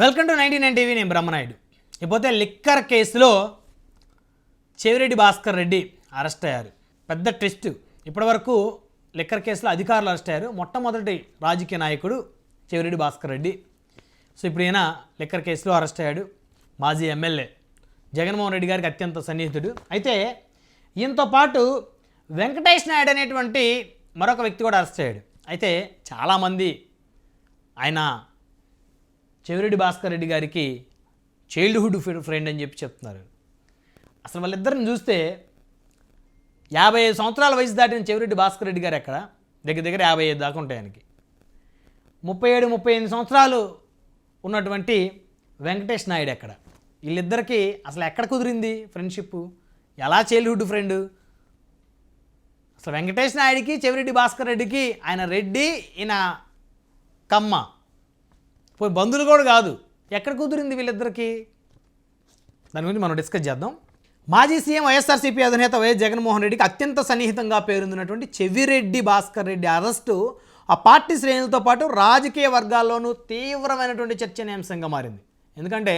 Welcome to 99 TV. నేను బ్రహ్మనాయుడు. ఇకపోతే liquor కేసులో చెవిరెడ్డి భాస్కర్ రెడ్డి అరెస్ట్ అయ్యారు. పెద్ద ట్విస్ట్. ఇప్పటివరకు లిక్కర్ కేసులో అధికారులు అరెస్ట్ అయ్యారు. మొట్టమొదటి రాజకీయ నాయకుడు చెవిరెడ్డి భాస్కర్ రెడ్డి. సో ఇప్పుడు ఈయన లిక్కర్ కేసులో అరెస్ట్ అయ్యాడు. మాజీ ఎమ్మెల్యే జగన్మోహన్ రెడ్డి గారికి అత్యంత సన్నిహితుడు. అయితే ఈయనతో పాటు వెంకటేష్ నాయుడు అనేటువంటి మరొక వ్యక్తి కూడా అరెస్ట్ అయ్యాడు. అయితే చాలామంది ఆయన చెవిరెడ్డి భాస్కర్ రెడ్డి గారికి చైల్డ్హుడ్ ఫ్రెండ్ అని చెప్పి చెప్తున్నారు. అసలు వాళ్ళిద్దరిని చూస్తే 55 సంవత్సరాల వయసు దాటిన చెవిరెడ్డి భాస్కర్ రెడ్డి గారు ఎక్కడ, దగ్గర దగ్గర 55 దాకా ఉంటాయి ఆయనకి. 37-38 సంవత్సరాలు ఉన్నటువంటి వెంకటేష్ నాయుడు ఎక్కడ? వీళ్ళిద్దరికీ అసలు ఎక్కడ కుదిరింది ఫ్రెండ్షిప్? ఎలా చైల్డ్హుడ్ ఫ్రెండ్? అసలు వెంకటేష్ నాయుడికి చెవిరెడ్డి భాస్కర్ రెడ్డికి ఆయన రెడ్డి, ఈయన కమ్మ, పోయి బంధువులు కూడా కాదు. ఎక్కడ కుదిరింది వీళ్ళిద్దరికీ? దాని గురించి మనం డిస్కస్ చేద్దాం. మాజీ సీఎం వైఎస్ఆర్సీపీ అధినేత వైఎస్ జగన్మోహన్ రెడ్డికి అత్యంత సన్నిహితంగా పేరొందినటువంటి చెవిరెడ్డి భాస్కర్ రెడ్డి అరెస్టు ఆ పార్టీ శ్రేణులతో పాటు రాజకీయ వర్గాల్లోనూ తీవ్రమైనటువంటి చర్చనీయాంశంగా మారింది. ఎందుకంటే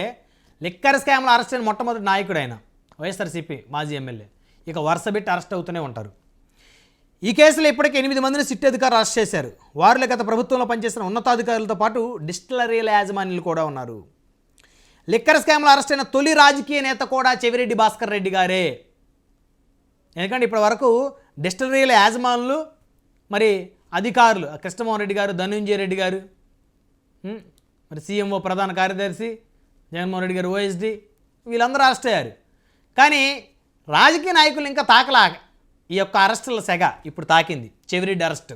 లిక్కర్ స్కామ్లో అరెస్ట్ అయిన మొట్టమొదటి నాయకుడు ఆయన వైఎస్ఆర్సీపీ మాజీ ఎమ్మెల్యే. ఇక వరుస పెట్టి అరెస్ట్ అవుతూనే ఉంటారు. ఈ కేసులో ఇప్పటికే 8 మందిని సిట్ అధికారులు అరెస్ట్ చేశారు. వారిలో గత ప్రభుత్వంలో పనిచేసిన ఉన్నతాధికారులతో పాటు డిస్టిలరీల యాజమాన్యులు కూడా ఉన్నారు. లిక్కర్ స్కామ్లో అరెస్ట్ అయిన తొలి రాజకీయ నేత కూడా చెవిరెడ్డి భాస్కర్ రెడ్డి గారే. ఎందుకంటే ఇప్పటి వరకు డిస్టిలరీల యాజమానులు, మరి అధికారులు కృష్ణమోహన్ రెడ్డి గారు, ధనుంజయ రెడ్డి గారు, మరి సీఎంఓ ప్రధాన కార్యదర్శి జగన్మోహన్ రెడ్డి గారు ఓఎస్డి, వీళ్ళందరూ అరెస్ట్ అయ్యారు. కానీ రాజకీయ నాయకులు ఇంకా తాకలా. ఈ యొక్క అరెస్టుల సెగ ఇప్పుడు తాకింది చెవిరెడ్డి అరెస్ట్.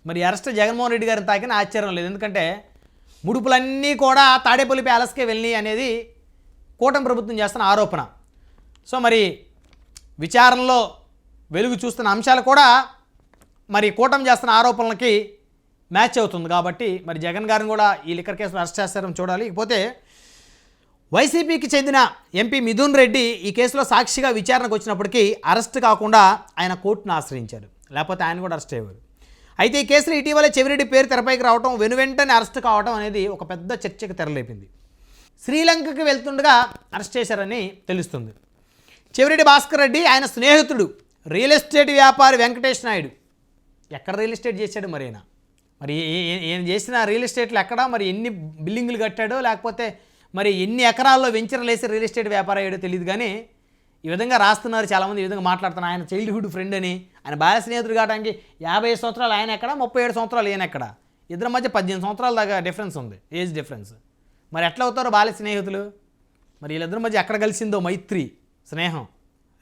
మరి అరెస్ట్ జగన్మోహన్ రెడ్డి గారిని తాకిన ఆశ్చర్యం లేదు. ఎందుకంటే ముడుపులన్నీ కూడా తాడేపల్లి ప్యాలెస్కే వెళ్ళి అనేది కూటమి ప్రభుత్వం చేస్తున్న ఆరోపణ. సో మరి విచారణలో వెలుగు చూస్తున్న అంశాలు కూడా మరి కూటమి చేస్తున్న ఆరోపణలకి మ్యాచ్ అవుతుంది. కాబట్టి మరి జగన్ గారిని కూడా ఈ లిక్కర్ కేసులో అరెస్ట్ చేస్తారని చూడాలి. ఇకపోతే వైసీపీకి చెందిన ఎంపీ మిథున్ రెడ్డి ఈ కేసులో సాక్షిగా విచారణకు వచ్చినప్పటికీ అరెస్ట్ కాకుండా ఆయన కోర్టును ఆశ్రయించారు. లేకపోతే ఆయన కూడా అరెస్ట్ అయ్యారు. అయితే ఈ కేసులో ఇటీవల చెవిరెడ్డి పేరు తెరపైకి రావడం, వెనువెంటనే అరెస్ట్ కావడం అనేది ఒక పెద్ద చర్చకు తెరలేపింది. శ్రీలంకకి వెళ్తుండగా అరెస్ట్ చేశారని తెలుస్తుంది. చెవిరెడ్డి భాస్కర్ రెడ్డి ఆయన స్నేహితుడు రియల్ ఎస్టేట్ వ్యాపారి వెంకటేష్ నాయుడు. ఎక్కడ రియల్ ఎస్టేట్ చేశాడు మరి ఆయన? మరి ఈయన చేసిన రియల్ ఎస్టేట్లు ఎక్కడ? మరి ఎన్ని బిల్డింగులు కట్టాడో, లేకపోతే మరి ఎన్ని ఎకరాల్లో వెంచర్లు వేసి రియల్ ఎస్టేట్ వ్యాపారం అయ్యాడో తెలియదు. కానీ ఈ విధంగా రాస్తున్నారు చాలామంది, ఈ విధంగా మాట్లాడుతున్నారు. ఆయన చైల్డ్హుడ్ ఫ్రెండ్ అని, ఆయన బాల్య స్నేహితుడు కావడానికి 55 సంవత్సరాలు ఆయన ఎక్కడ, 37 సంవత్సరాలు ఈయన ఎక్కడ? ఇద్దరి మధ్య 18 సంవత్సరాల దాకా డిఫరెన్స్ ఉంది, ఏజ్ డిఫరెన్స్. మరి ఎట్లా అవుతారో బాల్య స్నేహితులు? మరి వీళ్ళిద్దరి మధ్య ఎక్కడ కలిసిందో మైత్రి, స్నేహం.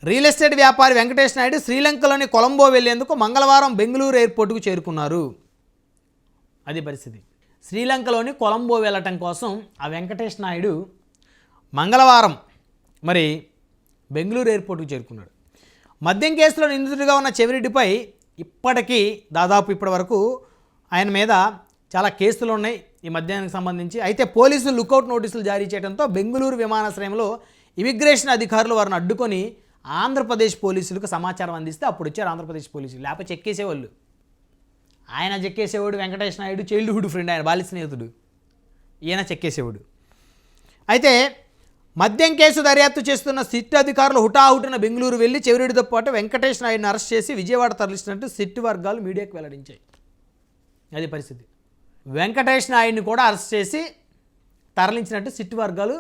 రియల్ ఎస్టేట్ వ్యాపారి వెంకటేష్ నాయుడు శ్రీలంకలోని కొలంబో వెళ్లేందుకు మంగళవారం బెంగళూరు ఎయిర్పోర్టుకు చేరుకున్నారు. అది పరిస్థితి. శ్రీలంకలోని కొలంబో వెళ్ళటం కోసం ఆ వెంకటేష్ నాయుడు మంగళవారం మరి బెంగళూరు ఎయిర్పోర్టుకు చేరుకున్నాడు. మద్యం కేసులో నిందితుడిగా ఉన్న చెవిరెడ్డిపై ఇప్పటికీ దాదాపు ఇప్పటి వరకు ఆయన మీద చాలా కేసులు ఉన్నాయి ఈ మద్యానికి సంబంధించి. అయితే పోలీసులు లుకౌట్ నోటీసులు జారీ చేయడంతో బెంగళూరు విమానాశ్రయంలో ఇమిగ్రేషన్ అధికారులు వారిని అడ్డుకొని ఆంధ్రప్రదేశ్ పోలీసులకు సమాచారం అందిస్తే అప్పుడు వచ్చారు ఆంధ్రప్రదేశ్ పోలీసులు. లేకపోతే చెక్కేసేవాళ్ళు. ఆయన చెక్కేసేవాడు వెంకటేష్ నాయుడు, చైల్డ్హుడ్ ఫ్రెండ్, ఆయన బాల్య స్నేహితుడు. ఈయన చెక్కేసేవాడు. అయితే మద్యం కేసు దర్యాప్తు చేస్తున్న సిట్ అధికారులు హుటాహుటిన బెంగళూరు వెళ్ళి చెవిరెడ్డితో పాటు వెంకటేష్ నాయుడిని అరెస్ట్ చేసి విజయవాడ తరలిస్తున్నట్టు సిట్ వర్గాలు మీడియాకు వెల్లడించాయి. అది పరిస్థితి. వెంకటేష్ నాయుడిని కూడా అరెస్ట్ చేసి తరలించినట్టు సిట్ వర్గాలు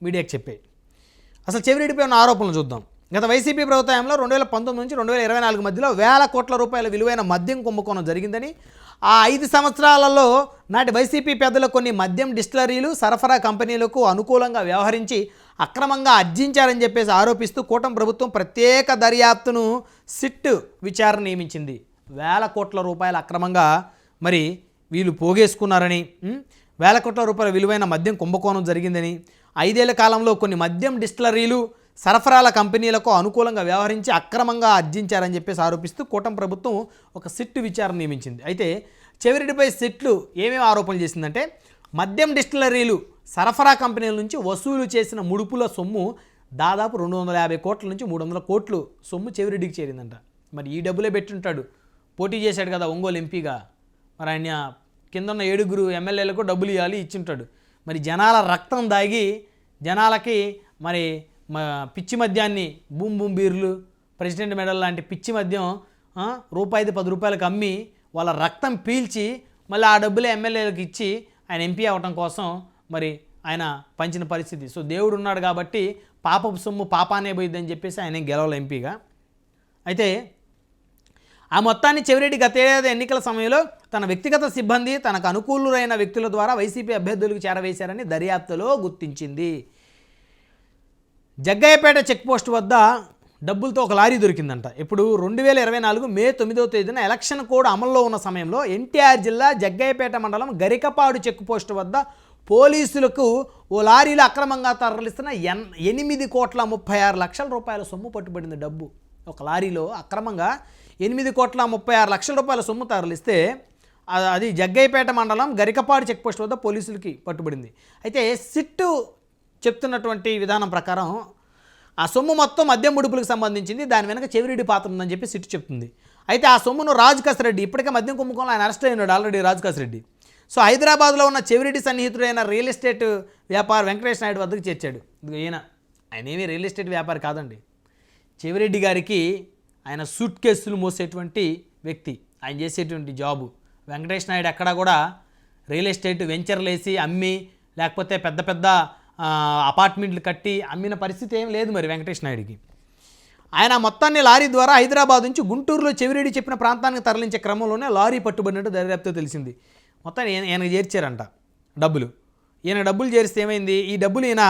మీడియాకు చెప్పాయి. అసలు చెవిరెడ్డిపై ఉన్న ఆరోపణలు చూద్దాం. గత వైసీపీ ప్రభుత్వంలో 2019 నుంచి 2024 మధ్యలో వేల కోట్ల రూపాయల విలువైన మద్యం కుంభకోణం జరిగిందని, ఆ 5 సంవత్సరాలలో నాటి వైసీపీ పెద్దలు కొన్ని మద్యం డిస్టిలరీలు, సరఫరా కంపెనీలకు అనుకూలంగా వ్యవహరించి అక్రమంగా అర్జించారని చెప్పేసి ఆరోపిస్తూ కూటమి ప్రభుత్వం ప్రత్యేక దర్యాప్తును సిట్ విచారణ నియమించింది. వేల కోట్ల రూపాయలు అక్రమంగా మరి వీళ్ళు పోగేసుకున్నారని, వేల కోట్ల రూపాయల విలువైన మద్యం కుంభకోణం జరిగిందని, 5 ఏళ్ల కాలంలో కొన్ని మద్యం డిస్టిలరీలు, సరఫరాల కంపెనీలకు అనుకూలంగా వ్యవహరించి అక్రమంగా అర్జించారని చెప్పేసి ఆరోపిస్తూ కూటమి ప్రభుత్వం ఒక సిట్ విచారణ నియమించింది. అయితే చెవిరెడ్డిపై సిట్లు ఏమేమి ఆరోపణలు చేసిందంటే, మద్యం డిస్టిలరీలు, సరఫరా కంపెనీల నుంచి వసూలు చేసిన ముడుపుల సొమ్ము దాదాపు 250 కోట్ల నుంచి 300 కోట్లు సొమ్ము చెవిరెడ్డికి చేరిందంట. మరి ఈ డబ్బులే పెట్టుంటాడు, పోటీ చేశాడు కదా ఒంగోలు ఎంపీగా. మరి ఆయన కింద ఉన్న 7 ఎమ్మెల్యేలకు డబ్బులు ఇవ్వాలి, ఇచ్చింటాడు. మరి జనాల రక్తం దాగి జనాలకి మరి పిచ్చి మద్యాన్ని బూమ్ బూమ్ బీర్లు, ప్రెసిడెంట్ మెడల్ లాంటి పిచ్చి మద్యం రూపాయిది 10 రూపాయలకు అమ్మి వాళ్ళ రక్తం పీల్చి మళ్ళీ ఆ డబ్బులే ఎమ్మెల్యేలకు ఇచ్చి ఆయన ఎంపీ అవ్వటం కోసం మరి ఆయన పంచిన పరిస్థితి. సో దేవుడు ఉన్నాడు కాబట్టి పాపపు సొమ్ము పాపానే పోయిద్దని చెప్పేసి ఆయన గెలవాలి ఎంపీగా. అయితే ఆ మొత్తాన్ని చెవిరెడ్డి గతేడాది ఎన్నికల సమయంలో తన వ్యక్తిగత సిబ్బంది తనకు అనుకూలురైన వ్యక్తుల ద్వారా వైసీపీ అభ్యర్థులకు చేరవేశారని దర్యాప్తులో గుర్తించింది. జగ్గయ్యపేట చెక్పోస్ట్ వద్ద డబ్బులతో ఒక లారీ దొరికిందంట. ఇప్పుడు 2024 మే 9వ తేదీన ఎలక్షన్ కోడ్ అమల్లో ఉన్న సమయంలో ఎన్టీఆర్ జిల్లా జగ్గయ్యపేట మండలం గరికపాడు చెక్పోస్ట్ వద్ద పోలీసులకు ఓ లారీలో అక్రమంగా తరలిస్తున్న 8,36,00,000 రూపాయల సొమ్ము పట్టుబడింది. డబ్బు ఒక లారీలో అక్రమంగా 8,36,00,000 రూపాయల సొమ్ము తరలిస్తే అది జగ్గయ్యపేట మండలం గరికపాడు చెక్పోస్ట్ వద్ద పోలీసులకి పట్టుబడింది. అయితే సిట్టు చెప్తున్నటువంటి విధానం ప్రకారం ఆ సొమ్ము మొత్తం మద్యం ముడుపులకు సంబంధించింది, దాని వెనక చెవిరెడ్డి పాత్ర ఉందని చెప్పి సిట్టు చెప్తుంది. అయితే ఆ సొమ్మును రాజకాస్ రెడ్డి, ఇప్పటికే మద్యం కుంభకోణంలో ఆయన అరెస్ట్ అయినాడు ఆల్రెడీ రాజకాస్ రెడ్డి. సో హైదరాబాద్లో ఉన్న చెవిరెడ్డి సన్నిహితుడైన రియల్ ఎస్టేట్ వ్యాపారి వెంకటేష్ నాయుడు వద్దకు చేర్చాడు. ఆయన ఏమీ రియల్ ఎస్టేట్ వ్యాపారి కాదండి. చెవిరెడ్డి గారికి ఆయన సూట్ కేసులు మోసేటువంటి వ్యక్తి, ఆయన చేసేటువంటి జాబు. వెంకటేష్ నాయుడు ఎక్కడా కూడా రియల్ ఎస్టేట్ వెంచర్లు వేసి అమ్మి లేకపోతే పెద్ద పెద్ద అపార్ట్మెంట్లు కట్టి అమ్మిన పరిస్థితి ఏం లేదు మరి వెంకటేష్ నాయుడికి. ఆయన మొత్తాన్ని లారీ ద్వారా హైదరాబాద్ నుంచి గుంటూరులో చెవిరెడ్డి చెప్పిన ప్రాంతానికి తరలించే క్రమంలోనే లారీ పట్టుబడినట్టు దర్యాప్తు తెలిసింది. మొత్తం ఈయనకు చేర్చారంట డబ్బులు. ఈయన డబ్బులు చేరిస్తే ఏమైంది, ఈ డబ్బులు ఈయన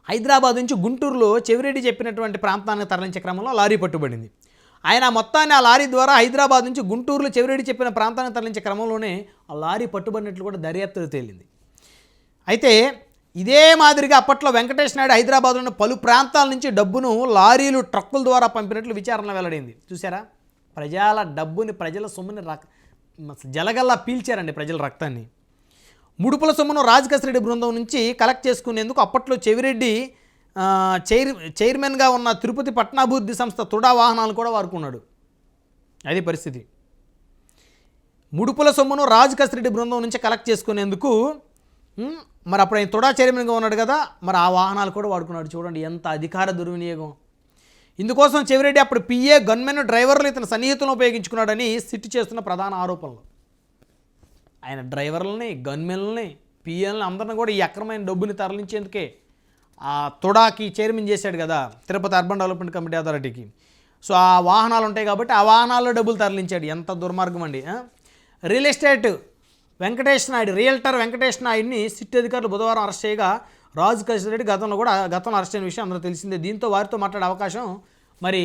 హైదరాబాద్ నుంచి గుంటూరులో చెవిరెడ్డి చెప్పినటువంటి ప్రాంతానికి తరలించే క్రమంలో లారీ పట్టుబడింది. ఆయన మొత్తాన్ని ఆ లారీ ద్వారా హైదరాబాద్ నుంచి గుంటూరులో చెవిరెడ్డి చెప్పిన ప్రాంతానికి తరలించే క్రమంలోనే ఆ లారీ పట్టుబడినట్లు కూడా దర్యాప్తులో తేలింది. అయితే ఇదే మాదిరిగా అప్పట్లో వెంకటేష్ నాయుడు హైదరాబాద్లోని పలు ప్రాంతాల నుంచి డబ్బును లారీలు ట్రక్కుల ద్వారా పంపినట్లు విచారణ వెల్లడైంది. చూసారా, ప్రజల డబ్బుని ప్రజల సొమ్ముని జలగల్లా పీల్చారండి ప్రజల రక్తాన్ని. ముడుపుల సొమ్మును రాజకాస్ రెడ్డి బృందం నుంచి కలెక్ట్ చేసుకునేందుకు అప్పట్లో చెవిరెడ్డి చైర్మన్గా ఉన్న తిరుపతి పట్టణాభివృద్ధి సంస్థ తుడా వాహనాలు కూడా వాడుకున్నాడు. అది పరిస్థితి. ముడుపుల సొమ్మును రాజకాస్ రెడ్డి బృందం నుంచి కలెక్ట్ చేసుకునేందుకు మరి అప్పుడు ఆయన తుడా చైర్మన్గా ఉన్నాడు కదా, మరి ఆ వాహనాలు కూడా వాడుకున్నాడు. చూడండి ఎంత అధికార దుర్వినియోగం. ఇందుకోసం చెవిరెడ్డి అప్పుడు పిఏ గన్మెన్ డ్రైవర్లు ఇతని సన్నిహితులను ఉపయోగించుకున్నాడని సిట్టు చేస్తున్న ప్రధాన ఆరోపణలు. ఆయన డ్రైవర్లని, గన్మెన్లని, పిఏలని అందరిని కూడా ఈ అక్రమైన డబ్బుని తరలించేందుకే ఆ తుడాకి చైర్మన్ చేశాడు కదా తిరుపతి అర్బన్ డెవలప్మెంట్ కమిటీ అథారిటీకి. సో ఆ వాహనాలు ఉంటాయి కాబట్టి ఆ వాహనాల్లో డబ్బులు తరలించాడు. ఎంత దుర్మార్గం అండి. Real estate Venkatesh Naidu, realtor Venkatesh నాయుడిని సిట్ అధికారులు బుధవారం అరెస్ట్ చేయగా రాజకాస్ రెడ్డి గతంలో అరెస్ట్ అయిన విషయం అందరూ తెలిసిందే. దీంతో వారితో మాట్లాడే అవకాశం మరి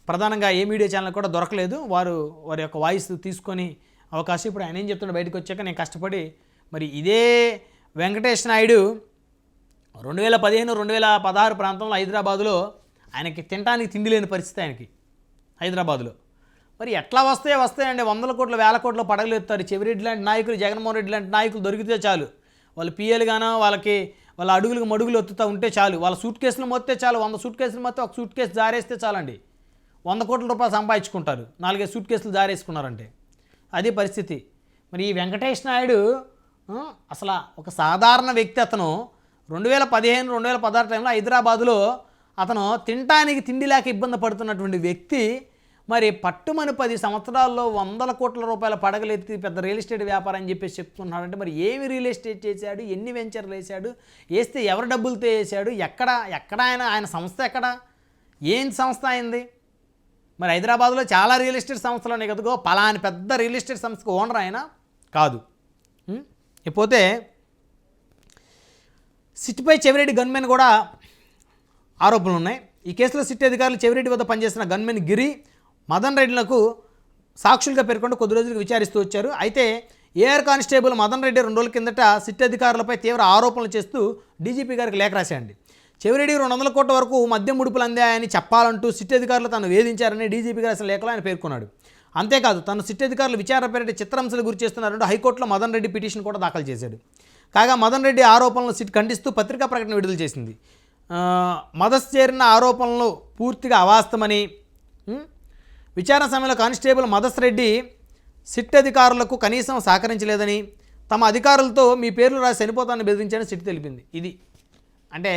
ప్రధానంగా ఏ మీడియా ఛానల్ కూడా దొరకలేదు. వారి యొక్క వాయిస్ తీసుకొని అవకాశం ఇప్పుడు ఆయన ఏం చెప్తున్నాడు బయటకు వచ్చాక, నేను కష్టపడి మరి ఇదే వెంకటేష్ నాయుడు 2015-2016 ప్రాంతంలో హైదరాబాదులో ఆయనకి తినడానికి తిండి లేని పరిస్థితి ఆయనకి హైదరాబాదులో. మరి ఎట్లా వస్తాయండి 100 కోట్ల 1000 కోట్ల పడగలు ఎత్తారు. చెవిరెడ్డి లాంటి నాయకులు, జగన్మోహన్ రెడ్డి లాంటి నాయకులు దొరికితే చాలు, వాళ్ళు పిఎలుగానో వాళ్ళ అడుగులకు మడుగులు ఎత్తుతూ ఉంటే చాలు, వాళ్ళ సూట్ కేసులు మొత్తే చాలు. 100 సూట్ కేసులు మొత్తం ఒక సూట్ కేసు జారేస్తే చాలండి, 100 కోట్ల రూపాయలు సంపాదించుకుంటారు. 4 సూట్ కేసులు జారేసుకున్నారంటే అది పరిస్థితి. మరి ఈ వెంకటేష్ నాయుడు అసలు ఒక సాధారణ వ్యక్తి. అతను 2015-2016 టైంలో హైదరాబాదులో అతను తినటానికి తిండి లేక ఇబ్బంది పడుతున్నటువంటి వ్యక్తి మరి పట్టుమని 10 సంవత్సరాల్లో 100 కోట్ల రూపాయల పడగలెత్తి పెద్ద రియల్ ఎస్టేట్ వ్యాపారం అని చెప్పేసి చెప్తున్నాడంటే మరి ఏమి రియల్ ఎస్టేట్ చేశాడు, ఎన్ని వెంచర్లు వేశాడు, వేస్తే ఎవరి డబ్బులతో వేసాడు, ఎక్కడ ఆయన సంస్థ ఎక్కడ, ఏం సంస్థ అయింది? మరి హైదరాబాద్లో చాలా రియల్ ఎస్టేట్ సంస్థలు ఉన్నాయి కదుగో, పలాని పెద్ద రియల్ ఎస్టేట్ సంస్థకు ఓనర్ ఆయన కాదు. ఇకపోతే సిట్పై చెవిరెడ్డి గన్మెన్ కూడా ఆరోపణలు ఉన్నాయి. ఈ కేసులో సిట్ అధికారులు చెవిరెడ్డి వద్ద పనిచేసిన గన్మెన్ గిరి, మదన్ రెడ్డిలకు సాక్షులుగా పేర్కొంటూ కొద్ది రోజులకు విచారిస్తూ వచ్చారు. అయితే ఏఆర్ కానిస్టేబుల్ మదన్ రెడ్డి 2 రోజుల కిందట సిట్ అధికారులపై తీవ్ర ఆరోపణలు చేస్తూ డీజీపీ గారికి లేఖ రాశాయండి. చెవిరెడ్డి 200 కోట్ల వరకు మద్యం ముడుపులు అందాయని చెప్పాలంటూ సిట్ అధికారులు తను వేధించారని డీజీపీ గారు రాసిన లేఖలో ఆయన పేర్కొన్నాడు. అంతేకాదు తను సిట్ అధికారులు విచారణ పేరిట చిత్రాంశాలు గురి చేస్తున్నారంటూ హైకోర్టులో మదన్ రెడ్డి పిటిషన్ కూడా దాఖలు చేశాడు. కాగా మదన్ రెడ్డి ఆరోపణలను సిట్ ఖండిస్తూ పత్రికా ప్రకటన విడుదల చేసింది. మదస్ చేరిన ఆరోపణలు పూర్తిగా అవాస్తవమని, విచారణ సమయంలో కానిస్టేబుల్ మదస్ రెడ్డి సిట్ అధికారులకు కనీసం సహకరించలేదని, తమ అధికారులతో మీ పేర్లు రాసి చనిపోతానని బెదిరించారని సిట్ తెలిపింది. ఇది అంటే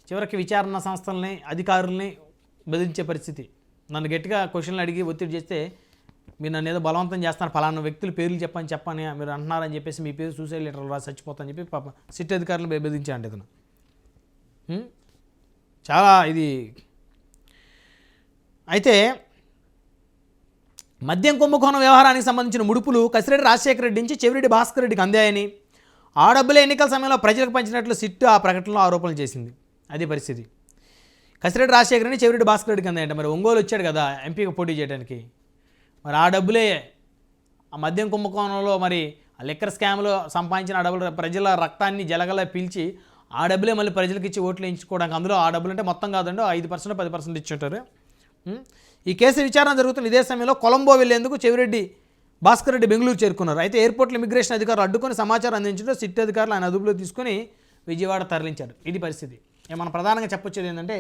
చివరికి విచారణ సంస్థల్ని అధికారుల్ని బెదిరించే పరిస్థితి. నన్ను గట్టిగా క్వశ్చన్లు అడిగి ఒత్తిడి చేస్తే మీరు నన్ను ఏదో బలవంతం చేస్తున్నారు, ఫలానా వ్యక్తులు పేర్లు చెప్పని మీరు అంటున్నారని చెప్పేసి మీ పేరు సూసైడ్ లెటర్లు రాసి చచ్చిపోతాని చెప్పి పాప సిట్ అధికారులు బెదిరించారండి ఇతను. చాలా ఇది. అయితే మద్యం కుంభకోణం వ్యవహారానికి సంబంధించిన ముడుపులు కసిరెడ్డి రాజశేఖర రెడ్డి నుంచి చెవిరెడ్డి భాస్కర్ రెడ్డికి అందాయని, ఆ డబ్బులే ఎన్నికల సమయంలో ప్రజలకు పంచినట్లు సిట్ ఆ ప్రకటనలో ఆరోపణలు చేసింది. అదే పరిస్థితి. కసిరెడ్డి రాజశేఖర రెడ్డి చెవిరెడ్డి భాస్కర్ రెడ్డికి అందాయంట. మరి ఒంగోలు వచ్చాడు కదా ఎంపీగా పోటీ చేయడానికి, మరి ఆ డబ్బులే ఆ మద్యం కుంభకోణంలో మరి ఆ లిక్కర్ స్కామ్లో సంపాదించిన ఆ డబ్బులు ప్రజల రక్తాన్ని జలగలా పీల్చి ఆ డబ్బులే మళ్ళీ ప్రజలకు ఇచ్చి ఓట్లు వేయించుకోవడానికి, అందులో ఆ డబ్బులు అంటే మొత్తం కాదండి 5% 10% ఇచ్చుంటారు. ఈ కేసు విచారణ జరుగుతున్న ఇదే సమయంలో కొలంబో వెళ్లేందుకు చెవిరెడ్డి భాస్కర్ రెడ్డి బెంగళూరు చేరుకున్నారు. అయితే ఎయిర్పోర్ట్లో ఇమిగ్రేషన్ అధికారులు అడ్డుకొని సమాచారం అందించడం సిట్ అధికారులు ఆయన అదుపులో తీసుకొని విజయవాడ తరలించారు. ఇది పరిస్థితి. మనం ప్రధానంగా చెప్పొచ్చేది ఏంటంటే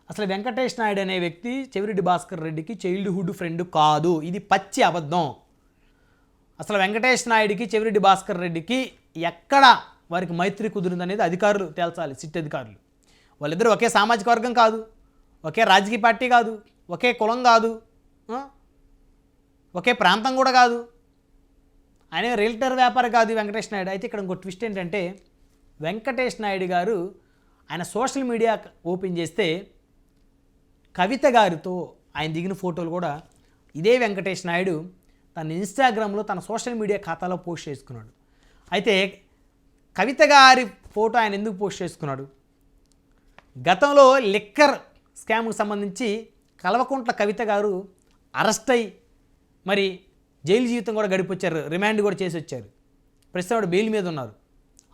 అసలు వెంకటేష్ నాయుడు అనే వ్యక్తి చెవిరెడ్డి భాస్కర్ రెడ్డికి చైల్డ్హుడ్ ఫ్రెండ్ కాదు. ఇది పచ్చి అబద్ధం. అసలు వెంకటేష్ నాయుడికి చెవిరెడ్డి భాస్కర్ రెడ్డికి ఎక్కడ వారికి మైత్రి కుదిరిందనేది అధికారులు తేల్చాలి. సిట్ అధికారులు. వాళ్ళిద్దరూ ఒకే సామాజిక వర్గం కాదు, ఒకే రాజకీయ పార్టీ కాదు, ఒకే కులం కాదు, ఒకే ప్రాంతం కూడా కాదు. ఆయన రియల్టర్ వ్యాపారి కాదు వెంకటేష్ నాయుడు. అయితే ఇక్కడ ఇంకో ట్విస్ట్ ఏంటంటే వెంకటేష్ నాయుడు గారు ఆయన సోషల్ మీడియా ఓపెన్ చేస్తే కవిత గారితో ఆయన దిగిన ఫోటోలు కూడా ఇదే వెంకటేష్ నాయుడు తన ఇన్స్టాగ్రామ్లో తన సోషల్ మీడియా ఖాతాలో పోస్ట్ చేసుకున్నాడు. అయితే కవిత గారి ఫోటో ఆయన ఎందుకు పోస్ట్ చేసుకున్నాడు? గతంలో లిక్కర్ స్కామ్కు సంబంధించి కల్వకుంట్ల కవిత గారు అరెస్ట్ అయ్యి మరి జైలు జీవితం కూడా గడిపొచ్చారు, రిమాండ్ కూడా చేసి వచ్చారు. ప్రస్తుతం బెయిల్ మీద ఉన్నారు,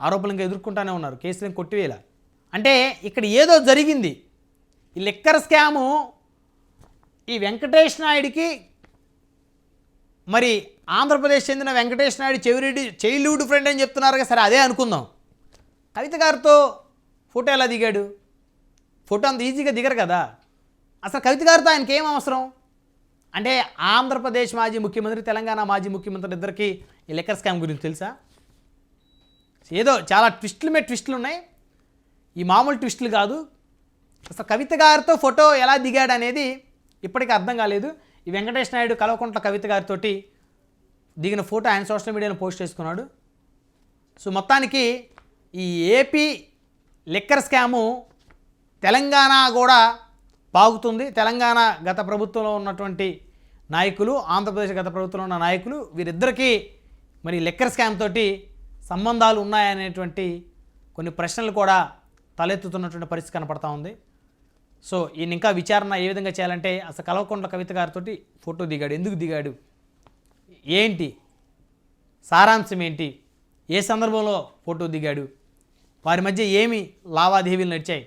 ఆరోపణలు ఇంకా ఎదుర్కొంటూనే ఉన్నారు, కేసులను కొట్టివేయాల. అంటే ఇక్కడ ఏదో జరిగింది. ఈ లిక్కర్ స్కాము ఈ వెంకటేష్ నాయుడికి మరి ఆంధ్రప్రదేశ్ చెందిన వెంకటేష్ నాయుడు చెవిరెడ్డి చైల్డ్హుడ్ ఫ్రెండ్ అని చెప్తున్నారు కదా, సరే అదే అనుకుందాం. కవిత గారితో ఫోటో ఎలా దిగాడు? ఫోటో అంత ఈజీగా దిగరు కదా. అసలు కవిత గారితో ఆయనకి ఏం అవసరం? అంటే ఆంధ్రప్రదేశ్ మాజీ ముఖ్యమంత్రి, తెలంగాణ మాజీ ముఖ్యమంత్రి ఇద్దరికి ఈ లిక్కర్ స్కామ్ గురించి తెలుసా? ఏదో చాలా ట్విస్టులు మీద ట్విస్టులు ఉన్నాయి, ఈ మామూలు ట్విస్టులు కాదు. అసలు కవిత గారితో ఫోటో ఎలా దిగాడు అనేది ఇప్పటికీ అర్థం కాలేదు. ఈ వెంకటేష్ నాయుడు కల్వకుంట్ల కవిత గారితో దిగిన ఫోటో ఆయన సోషల్ మీడియాలో పోస్ట్ చేసుకున్నాడు. సో మొత్తానికి ఈ ఏపీ లిక్కర్ స్కాము తెలంగాణ కూడా బాగుతుంది. తెలంగాణ గత ప్రభుత్వంలో ఉన్నటువంటి నాయకులు, ఆంధ్రప్రదేశ్ గత ప్రభుత్వంలో ఉన్న నాయకులు, వీరిద్దరికీ మరి లిక్కర్ స్కామ్ తోటి సంబంధాలు ఉన్నాయనేటువంటి కొన్ని ప్రశ్నలు కూడా తలెత్తుతున్నటువంటి పరిస్థితి కనపడతా ఉంది. సో ఈయన ఇంకా విచారణ ఏ విధంగా చేయాలంటే అసలు కల్వకుంట్ల కవిత గారితో ఫోటో దిగాడు, ఎందుకు దిగాడు, ఏంటి సారాంశం ఏంటి, ఏ సందర్భంలో ఫోటో దిగాడు, వారి మధ్య ఏమి లావాదేవీలు నడిచాయి,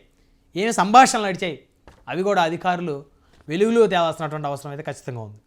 ఏమి సంభాషణలు నడిచాయి, అవి కూడా అధికారులు వెలుగులో తేవాల్సినటువంటి అవసరం అయితే ఖచ్చితంగా ఉంది.